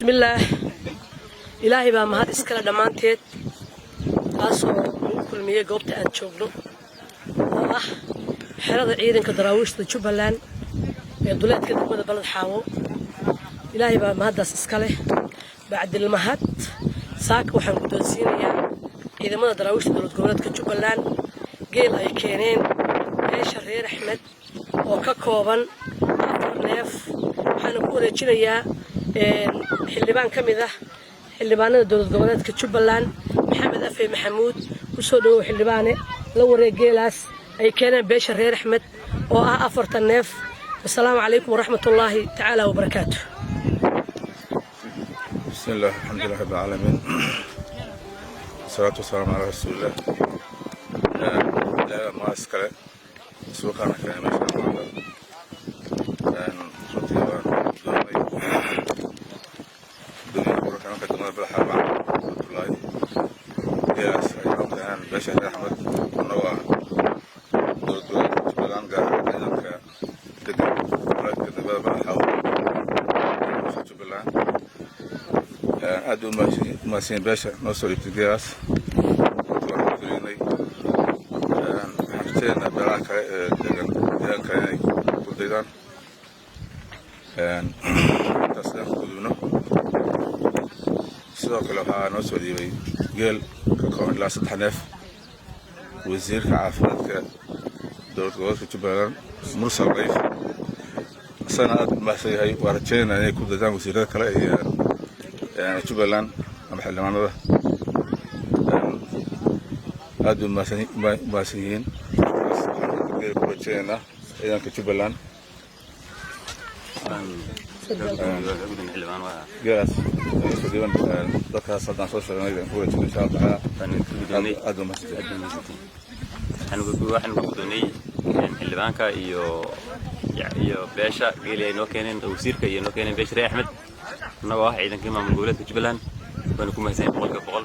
بسم الله إلهي بقى مهد إسكال دمانتيد تاسو كل مية قوبت أن تشوفنو حرد عيدن كدراويش تشوبلان دولات كده مدة بلد حاو إلهي بقى مهد إسكاله بعد المهد ساك وحن قدوسين يا إذا مدة دراويش دولت قولات كتشوبلان قيل أي كينين إيش الرير أحمد وككوبان نيف حنقول جينيا xildhibaan ka mid ah xildhibaanada dowlad goboleedka Jubbaland Maxamed Afey Maxamuud ku soo dhaw xildhibaane la wareegeelaas ay keeneen beesha reer Axmed oo ah 4 neef assalaamu calaykum waraxmatullaahi tacaala wa barakaatuh bismillaah alxamdulillaah rabbil caalamiin salaatu wasalaamu calaa rasuulillah ma iskale suuqana ka meesha باشا أحمد نوع دولة جبلان قاعد عندك كده بقى حاول جبلان أدو ماشين باشا نوصل ابتداس حسينا بلاك دجن كان كوديدان تسلم كودنا سواء كلها نوصل يبي قال كون لا صدح نف وزير عافيتك دولة gobolka Jubbaland Mursal Qayf sanad ma sayahay warjeena inay ku dadaan wasiirada kale ee Jubbaland ama xildhibaanada aad ma sayiin ku warjeena ciidanka Jubbaland جالس سديون ذكر صدام سوشيال ميديا هو إن شاء الله أدو مسجد waxaan ku doonay xildhibaanka iyo beesha geelay noo keeneen wasiirka iyo noo keeneen beesha Axmed anagoo ah ciidankii maamul goboleedka Jubbaland baan ku mahadsanyahay boqolkiiba boqol